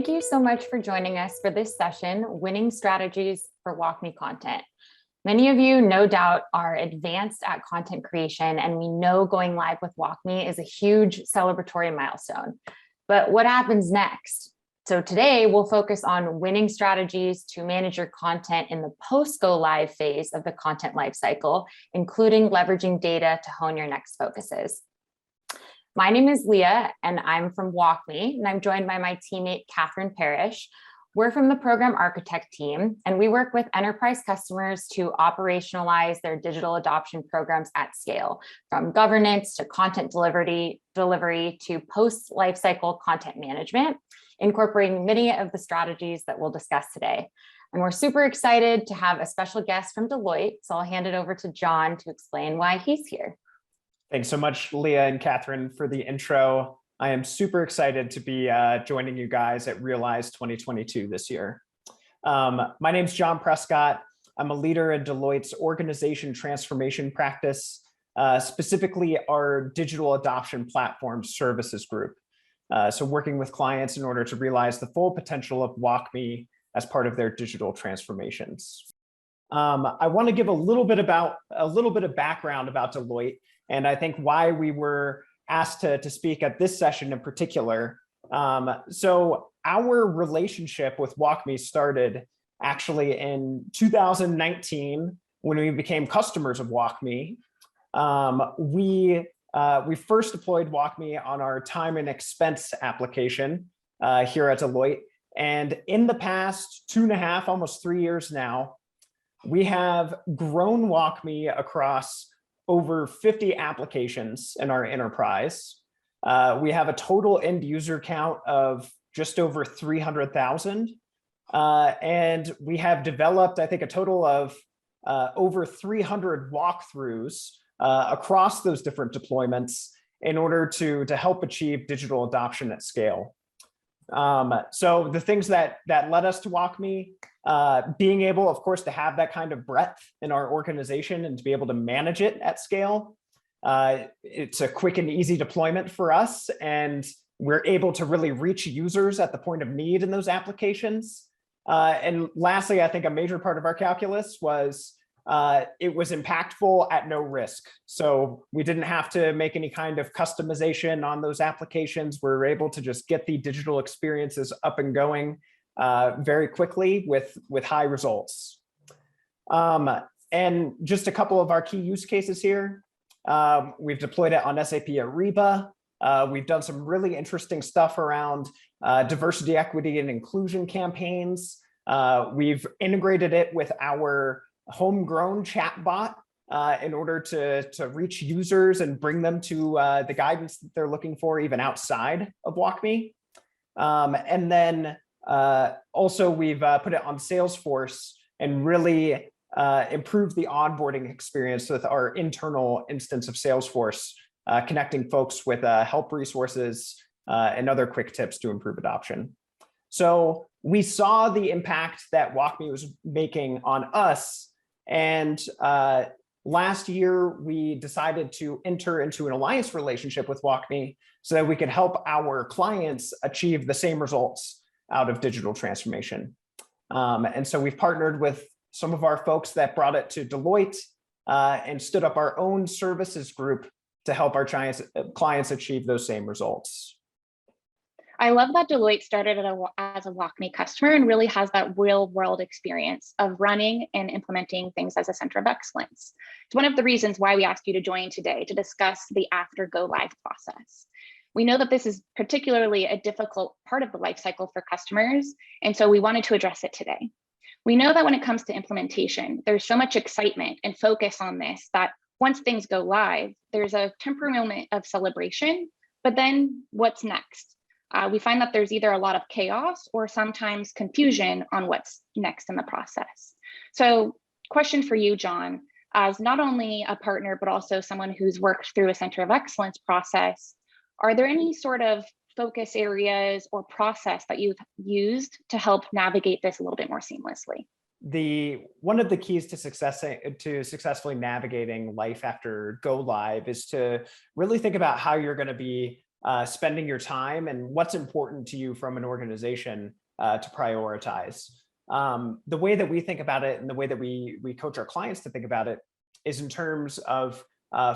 Thank you so much for joining us for this session, Winning Strategies for WalkMe Content. Many of you, no doubt, are advanced at content creation, and we know going live with WalkMe is a huge celebratory milestone. But what happens next? So today we'll focus on winning strategies to manage your content in the post-go live phase of the content lifecycle, including leveraging data to hone your next focuses. My name is Leah, and I'm from WalkMe, and I'm joined by my teammate, Catherine Parrish. We're from the program architect team, and we work with enterprise customers to operationalize their digital adoption programs at scale, from governance to content delivery to post-lifecycle content management, incorporating many of the strategies that we'll discuss today. And we're super excited to have a special guest from Deloitte, so I'll hand it over to John to explain why he's here. Thanks so much, Leah and Catherine, for the intro. I am super excited to be joining you guys at Realize 2022 this year. My name's John Prescott. I'm a leader in Deloitte's organization transformation practice, specifically our digital adoption platform services group. So working with clients in order to realize the full potential of WalkMe as part of their digital transformations. I want to give a little bit of background about Deloitte, and I think why we were asked to speak at this session in particular. So our relationship with WalkMe started actually in 2019 when we became customers of WalkMe. We first deployed WalkMe on our time and expense application here at Deloitte. And in the past 2.5, almost 3 years now, we have grown WalkMe across over 50 applications in our enterprise. We have a total end user count of just over 300,000. And we have developed, I think, a total of over 300 walkthroughs across those different deployments in order to help achieve digital adoption at scale. So the things that led us to WalkMe, being able, of course, to have that kind of breadth in our organization and to be able to manage it at scale. It's a quick and easy deployment for us, and we're able to really reach users at the point of need in those applications. And lastly, I think a major part of our calculus was it was impactful at no risk. So we didn't have to make any kind of customization on those applications. We were able to just get the digital experiences up and going very quickly with high results. And just a couple of our key use cases here. We've deployed it on SAP Ariba. We've done some really interesting stuff around diversity, equity, and inclusion campaigns. We've integrated it with our homegrown chatbot in order to reach users and bring them to the guidance that they're looking for, even outside of WalkMe. And then also we've put it on Salesforce and really improved the onboarding experience with our internal instance of Salesforce, connecting folks with help resources and other quick tips to improve adoption. So we saw the impact that WalkMe was making on us. And last year, we decided to enter into an alliance relationship with WalkMe so that we could help our clients achieve the same results out of digital transformation. And so we've partnered with some of our folks that brought it to Deloitte and stood up our own services group to help our clients achieve those same results. I love that Deloitte started as a WalkMe customer and really has that real world experience of running and implementing things as a center of excellence. It's one of the reasons why we asked you to join today to discuss the after go live process. We know that this is particularly a difficult part of the life cycle for customers, and so we wanted to address it today. We know that when it comes to implementation, there's so much excitement and focus on this that once things go live, there's a temporary moment of celebration, but then what's next? We find that there's either a lot of chaos or sometimes confusion on what's next in the process. So question for you, John, as not only a partner, but also someone who's worked through a center of excellence process, are there any sort of focus areas or process that you've used to help navigate this a little bit more seamlessly? One of the keys to successfully navigating life after go live is to really think about how you're going to be spending your time and what's important to you from an organization to prioritize. The way that we think about it and the way that we coach our clients to think about it is in terms of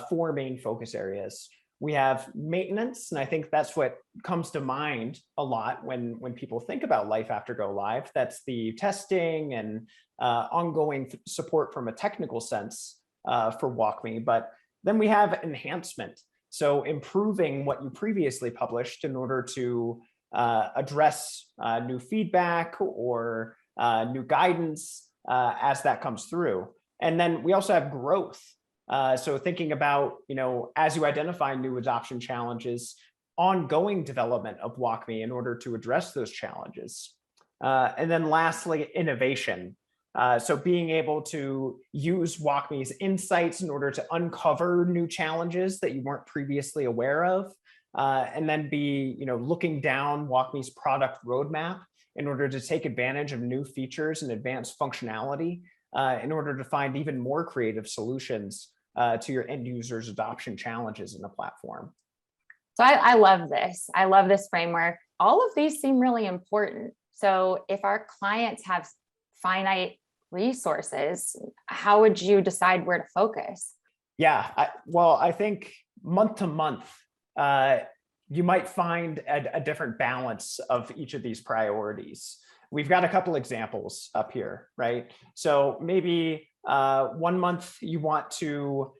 4 main focus areas. We have maintenance, and I think that's what comes to mind a lot when people think about life after go live. That's the testing and ongoing support from a technical sense for WalkMe. But then we have enhancement. So improving what you previously published in order to address new feedback or new guidance as that comes through. And then we also have growth. So thinking about, as you identify new adoption challenges, ongoing development of WalkMe in order to address those challenges. And then lastly, innovation. So being able to use WalkMe's insights in order to uncover new challenges that you weren't previously aware of, and then be, looking down WalkMe's product roadmap in order to take advantage of new features and advanced functionality in order to find even more creative solutions to your end users' adoption challenges in the platform. So I love this. I love this framework. All of these seem really important. So if our clients have finite resources, how would you decide where to focus? Yeah, I think month to month, you might find a different balance of each of these priorities. We've got a couple examples up here, right? So maybe 1 month you want to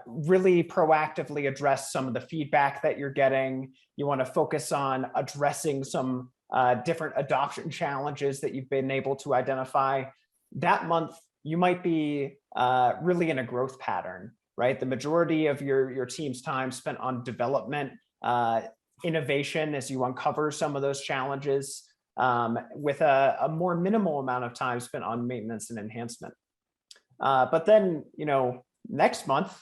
really proactively address some of the feedback that you're getting. You want to focus on addressing some different adoption challenges that you've been able to identify. That month, you might be really in a growth pattern, right? The majority of your team's time spent on development, innovation as you uncover some of those challenges, with a more minimal amount of time spent on maintenance and enhancement. But then, next month,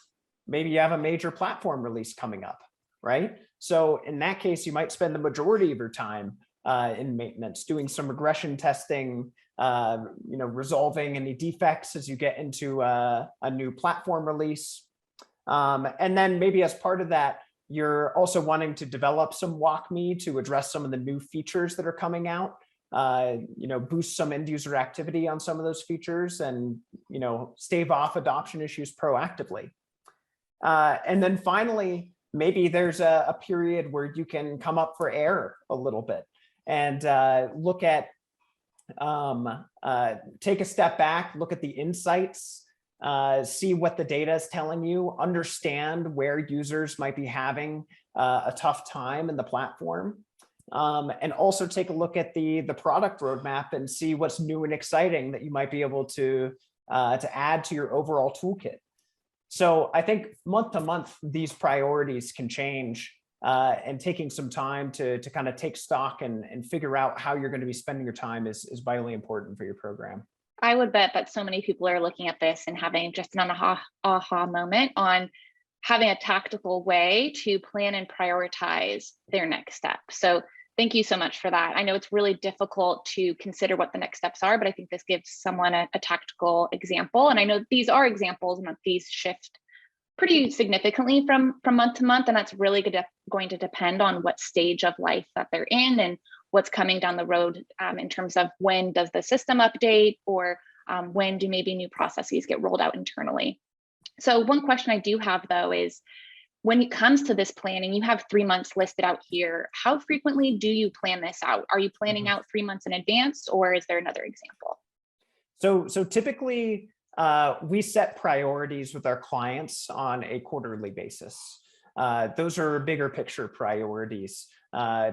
maybe you have a major platform release coming up, right? So in that case, you might spend the majority of your time in maintenance, doing some regression testing, resolving any defects as you get into a new platform release. And then maybe as part of that, you're also wanting to develop some WalkMe to address some of the new features that are coming out, boost some end user activity on some of those features and, stave off adoption issues proactively. And then finally, maybe there's a period where you can come up for air a little bit and look at, take a step back, look at the insights, see what the data is telling you, understand where users might be having a tough time in the platform, and also take a look at the product roadmap and see what's new and exciting that you might be able to add to your overall toolkit. So I think month to month, these priorities can change, and taking some time to kind of take stock and figure out how you're going to be spending your time is vitally important for your program. I would bet that so many people are looking at this and having just an aha moment on having a tactical way to plan and prioritize their next step. So thank you so much for that. I know it's really difficult to consider what the next steps are, but I think this gives someone a tactical example. And I know these are examples and that these shift pretty significantly from month to month. And that's really going to depend on what stage of life that they're in and what's coming down the road in terms of when does the system update or when do maybe new processes get rolled out internally. So one question I do have though is when it comes to this planning, you have 3 months listed out here. How frequently do you plan this out? Are you planning out 3 months in advance or is there another example? So typically we set priorities with our clients on a quarterly basis. Those are bigger picture priorities.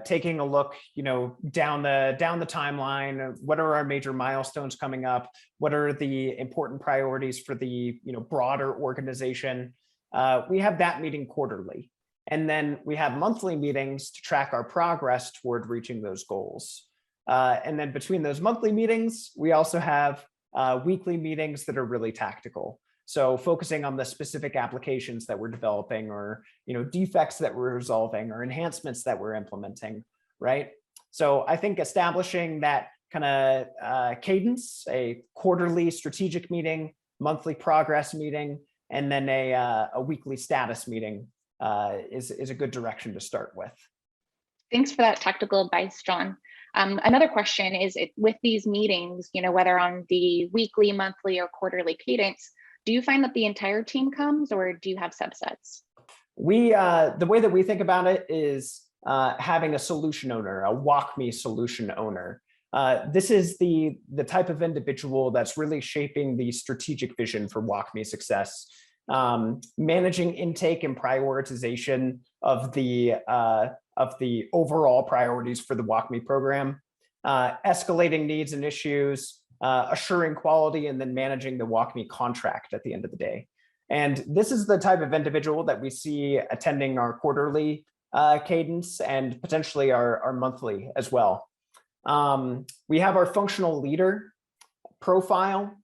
Taking a look, down the timeline. What are our major milestones coming up? What are the important priorities for the broader organization? We have that meeting quarterly, and then we have monthly meetings to track our progress toward reaching those goals. And then between those monthly meetings, we also have weekly meetings that are really tactical. So focusing on the specific applications that we're developing or, defects that we're resolving or enhancements that we're implementing, right? So I think establishing that kind of cadence, a quarterly strategic meeting, monthly progress meeting, and then a weekly status meeting is a good direction to start with. Thanks for that tactical advice, John. Another question is, with these meetings, whether on the weekly, monthly, or quarterly cadence, do you find that the entire team comes, or do you have subsets? The way that we think about it is having a solution owner, a WalkMe solution owner. This is the type of individual that's really shaping the strategic vision for WalkMe success, managing intake and prioritization of the overall priorities for the WalkMe program, escalating needs and issues, assuring quality, and then managing the WalkMe contract at the end of the day. And this is the type of individual that we see attending our quarterly cadence and potentially our monthly as well. We have our functional leader profile.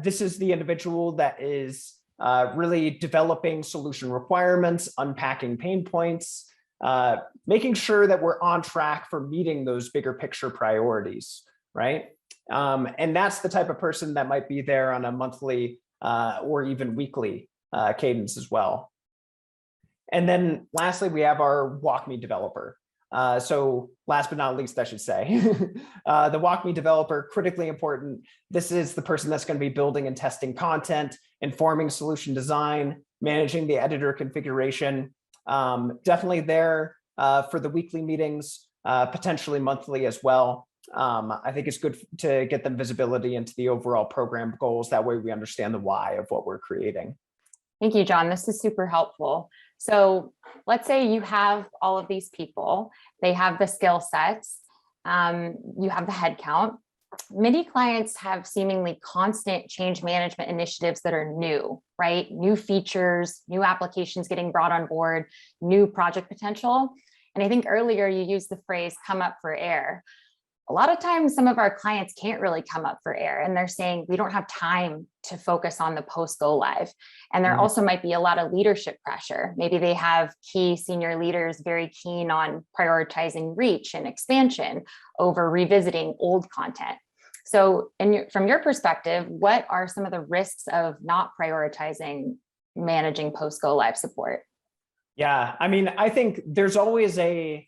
This is the individual that is really developing solution requirements, unpacking pain points, making sure that we're on track for meeting those bigger picture priorities, right? And that's the type of person that might be there on a monthly or even weekly cadence as well. And then lastly, we have our WalkMe developer. So last but not least, I should say, the WalkMe developer, critically important. This is the person that's going to be building and testing content, informing solution design, managing the editor configuration. Definitely there for the weekly meetings, potentially monthly as well. I think it's good to get them visibility into the overall program goals. That way we understand the why of what we're creating. Thank you, John. This is super helpful. So let's say you have all of these people, they have the skill sets, you have the headcount. Many clients have seemingly constant change management initiatives that are new, right? New features, new applications getting brought on board, new project potential. And I think earlier you used the phrase come up for air. A lot of times, some of our clients can't really come up for air, and they're saying we don't have time to focus on the post go live. And there also might be a lot of leadership pressure. Maybe they have key senior leaders very keen on prioritizing reach and expansion over revisiting old content. So from your perspective, what are some of the risks of not prioritizing managing post go live support? Yeah, I mean, I think there's always a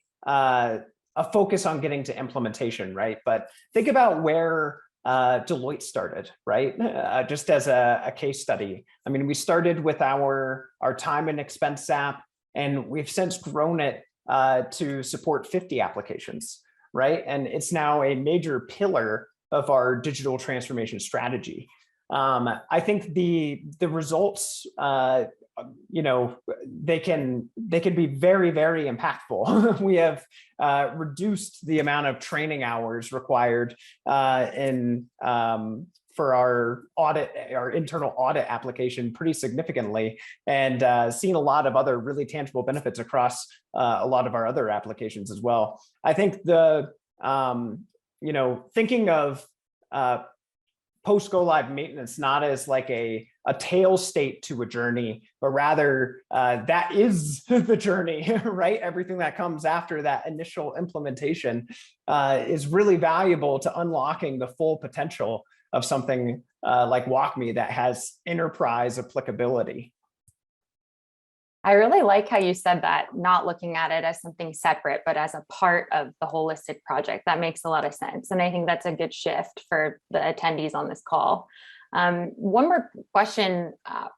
focus on getting to implementation, right? But think about where Deloitte started, right? Just as a case study. I mean, we started with our time and expense app, and we've since grown it to support 50 applications, right? And it's now a major pillar of our digital transformation strategy. I think the results, they can be very, very impactful. We have reduced the amount of training hours required for our internal audit application pretty significantly, and seen a lot of other really tangible benefits across a lot of our other applications as well. I think thinking of post go live maintenance not as like a tail state to a journey, but rather that is the journey, right? Everything that comes after that initial implementation is really valuable to unlocking the full potential of something like WalkMe that has enterprise applicability. I really like how you said that, not looking at it as something separate, but as a part of the holistic project. That makes a lot of sense. And I think that's a good shift for the attendees on this call. One more question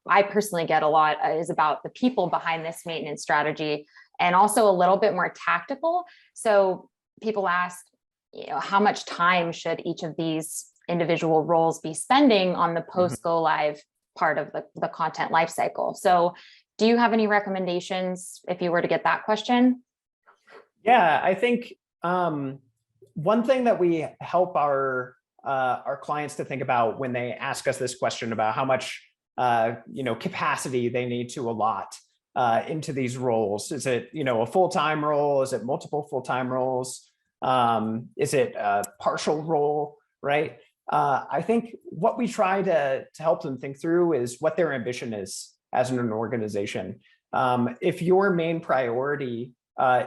I personally get a lot is about the people behind this maintenance strategy, and also a little bit more tactical. So people ask, how much time should each of these individual roles be spending on the post go live part of the content lifecycle? So do you have any recommendations if you were to get that question? Yeah, I think one thing that we help our clients to think about when they ask us this question about how much capacity they need to allot into these roles. Is it a full-time role? Is it multiple full-time roles? Is it a partial role? Right? I think what we try to help them think through is what their ambition is as an organization. If your main priority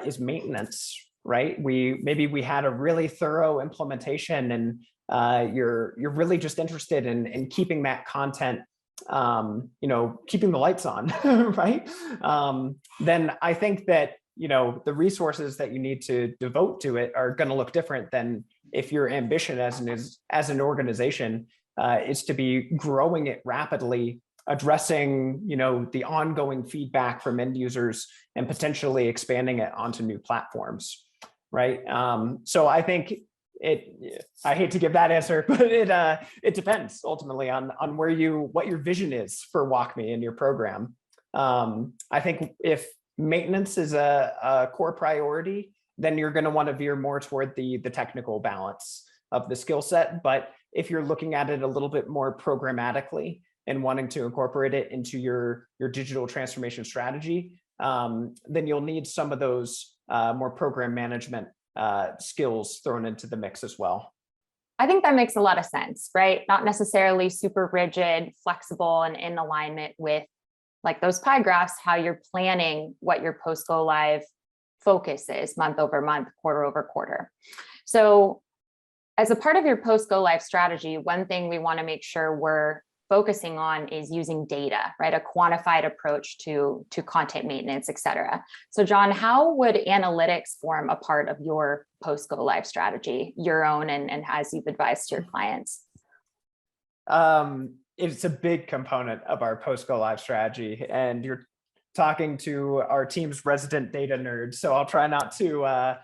is maintenance, right? Maybe we had a really thorough implementation, and you're really just interested in keeping that content, keeping the lights on, right? Then I think that the resources that you need to devote to it are going to look different than if your ambition as an organization is to be growing it rapidly, addressing, the ongoing feedback from end users and potentially expanding it onto new platforms, right? So I think I hate to give that answer, but it depends ultimately on what your vision is for WalkMe and your program. I think if maintenance is a core priority, then you're going to want to veer more toward the technical balance of the skill set. But if you're looking at it a little bit more programmatically and wanting to incorporate it into your digital transformation strategy, then you'll need some of those more program management skills thrown into the mix as well. I think that makes a lot of sense, right? Not necessarily super rigid, flexible, and in alignment with like those pie graphs, how you're planning what your post go live focus is month over month, quarter over quarter. So as a part of your post go live strategy, one thing we want to make sure we're focusing on is using data, right? A quantified approach to content maintenance, et cetera. So John, how would analytics form a part of your post go live strategy, your own and as you've advised to your clients? It's a big component of our post go live strategy, and you're talking to our team's resident data nerd, so I'll try not to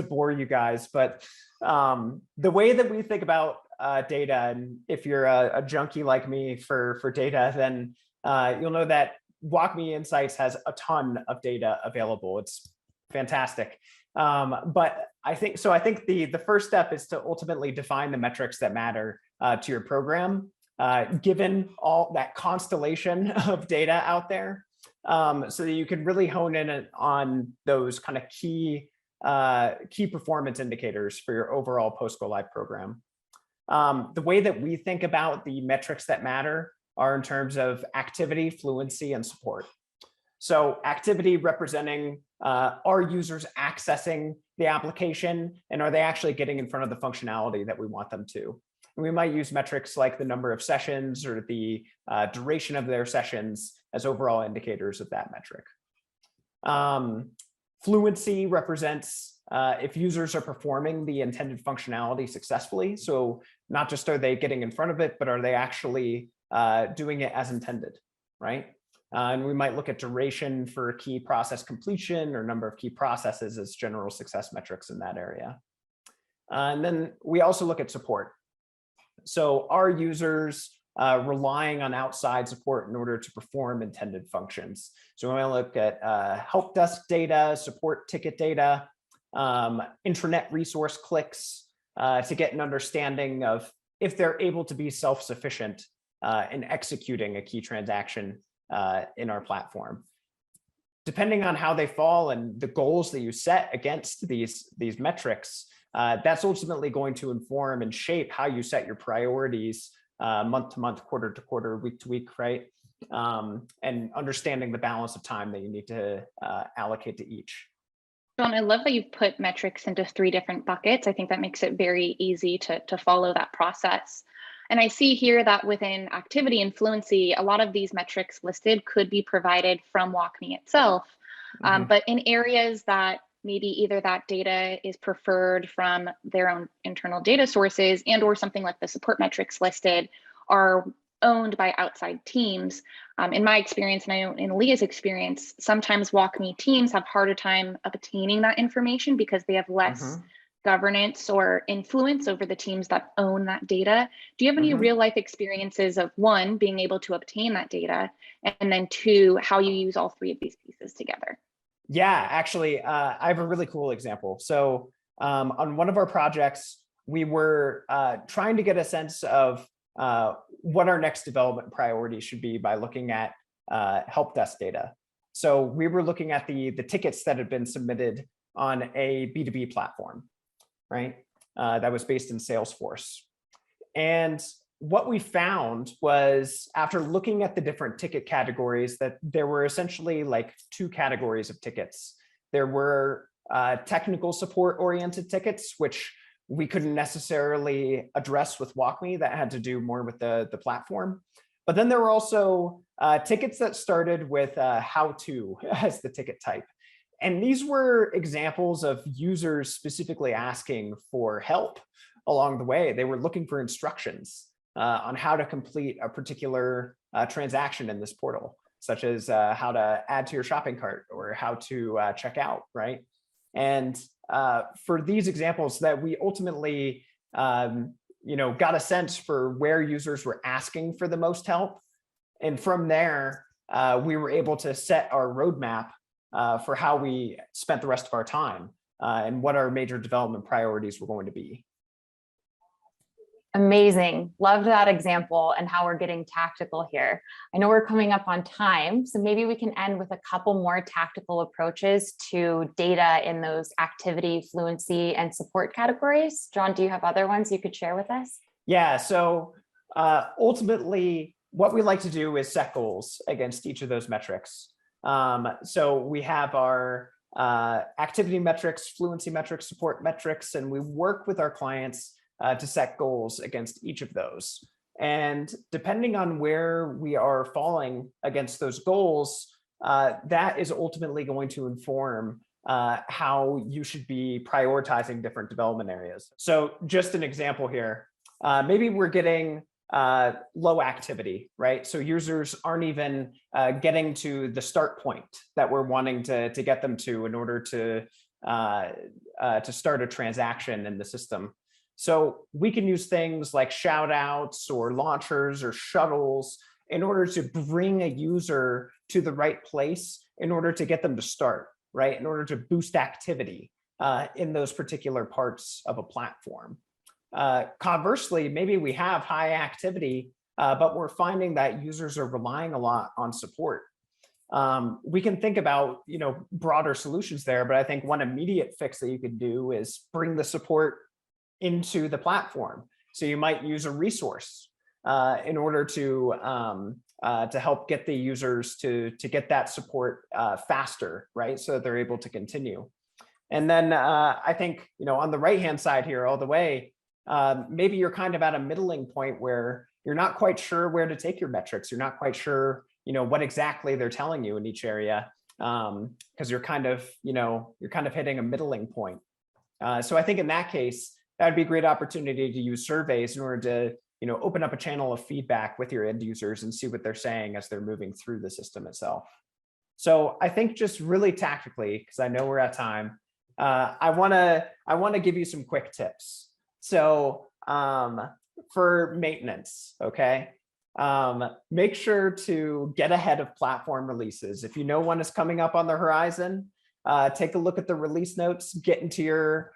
bore you guys. But the way that we think about data, and if you're a junkie like me for data, then you'll know that WalkMe Insights has a ton of data available. It's fantastic. But I think the first step is to ultimately define the metrics that matter to your program, given all that constellation of data out there, so that you can really hone in on those kind of key performance indicators for your overall post go live program. The way that we think about the metrics that matter are in terms of activity, fluency, and support. So activity representing are users accessing the application, and are they actually getting in front of the functionality that we want them to? And we might use metrics like the number of sessions or the duration of their sessions as overall indicators of that metric. Fluency represents if users are performing the intended functionality successfully. So not just are they getting in front of it, but are they actually doing it as intended, right? And we might look at duration for key process completion or number of key processes as general success metrics in that area. And then we also look at support. So are users relying on outside support in order to perform intended functions? So we want to look at help desk data, support ticket data, intranet resource clicks to get an understanding of if they're able to be self-sufficient in executing a key transaction in our platform. Depending on how they fall and the goals that you set against these metrics, that's ultimately going to inform and shape how you set your priorities month to month, quarter to quarter, week to week, right? And understanding the balance of time that you need to allocate to each. John, I love that you've put metrics into 3 different buckets. I think that makes it very easy to follow that process. And I see here that within activity and fluency, a lot of these metrics listed could be provided from WalkMe itself. But in areas that maybe either that data is preferred from their own internal data sources and or something like the support metrics listed are owned by outside teams. In my experience, and I know in Leah's experience, sometimes WalkMe teams have harder time obtaining that information because they have less governance or influence over the teams that own that data. Do you have any real life experiences of 1, being able to obtain that data, and then 2, how you use all 3 of these pieces together? Yeah, actually, I have a really cool example. So on one of our projects, we were trying to get a sense of what our next development priority should be by looking at help desk data. So we were looking at the tickets that had been submitted on a B2B platform, right? That was based in Salesforce. And what we found was, after looking at the different ticket categories, that there were essentially like 2 categories of tickets. There were technical support oriented tickets, which we couldn't necessarily address with WalkMe, that had to do more with the platform. But then there were also tickets that started with how to as the ticket type. And these were examples of users specifically asking for help along the way. They were looking for instructions on how to complete a particular transaction in this portal, such as how to add to your shopping cart or how to check out, right? And for these examples that we ultimately got a sense for where users were asking for the most help. And from there, we were able to set our roadmap for how we spent the rest of our time and what our major development priorities were going to be. Amazing. Loved that example and how we're getting tactical here. I know we're coming up on time, so maybe we can end with a couple more tactical approaches to data in those activity, fluency, and support categories. John, do you have other ones you could share with us? Yeah, so ultimately, what we like to do is set goals against each of those metrics. So we have our activity metrics, fluency metrics, support metrics, and we work with our clients to set goals against each of those. And depending on where we are falling against those goals, that is ultimately going to inform how you should be prioritizing different development areas. So just an example here, maybe we're getting low activity, right? So users aren't even getting to the start point that we're wanting to get them to in order to start a transaction in the system. So we can use things like shout outs or launchers or shuttles in order to bring a user to the right place in order to get them to start, right? In order to boost activity in those particular parts of a platform. Conversely, maybe we have high activity, but we're finding that users are relying a lot on support. We can think about broader solutions there, but I think one immediate fix that you could do is bring the support into the platform. So you might use a resource in order to help get the users to get that support faster, right? So that they're able to continue. And then I think on the right-hand side here, all the way, maybe you're kind of at a middling point where you're not quite sure where to take your metrics. You're not quite sure what exactly they're telling you in each area, because you're kind of hitting a middling point. So I think in that case, that would be a great opportunity to use surveys in order to open up a channel of feedback with your end users and see what they're saying as they're moving through the system itself. So I think just really tactically, because I know we're at time, I want to give you some quick tips. So for maintenance, okay, make sure to get ahead of platform releases. If you know one is coming up on the horizon, take a look at the release notes, get into your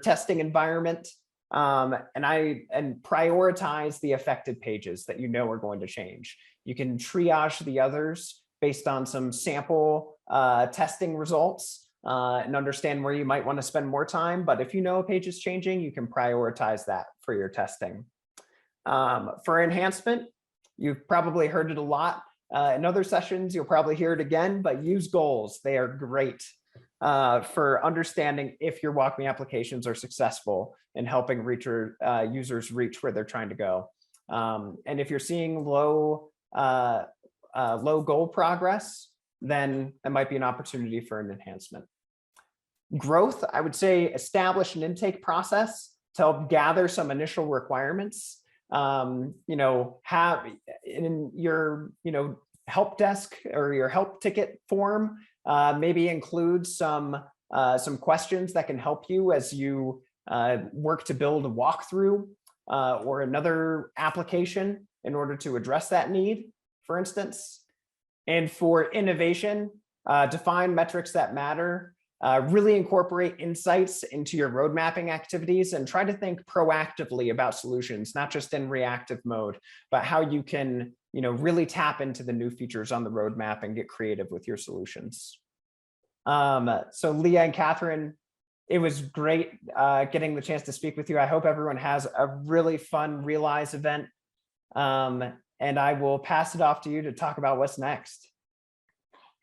testing environment, and prioritize the affected pages that are going to change. You can triage the others based on some sample testing results and understand where you might want to spend more time. But if a page is changing, you can prioritize that for your testing. For enhancement, you've probably heard it a lot. In other sessions, you'll probably hear it again, but use goals. They are great for understanding if your WalkMe applications are successful in helping users reach where they're trying to go. And if you're seeing low goal progress, then that might be an opportunity for an enhancement. Growth, I would say establish an intake process to help gather some initial requirements. Have in your help desk or your help ticket form, maybe include some questions that can help you as you work to build a walkthrough or another application in order to address that need, for instance. And for innovation, define metrics that matter, really incorporate insights into your road mapping activities, and try to think proactively about solutions, not just in reactive mode, but how you can really tap into the new features on the roadmap and get creative with your solutions. So Leah and Catherine, it was great getting the chance to speak with you. I hope everyone has a really fun Realize event. And I will pass it off to you to talk about what's next.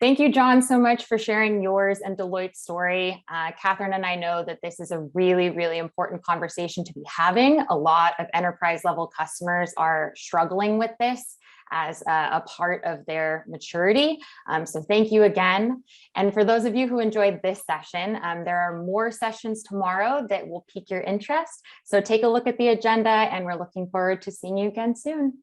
Thank you, John, so much for sharing yours and Deloitte's story. Catherine and I know that this is a really, really important conversation to be having. A lot of enterprise level customers are struggling with this. as a part of their maturity. So thank you again. And for those of you who enjoyed this session, there are more sessions tomorrow that will pique your interest. So take a look at the agenda, and we're looking forward to seeing you again soon.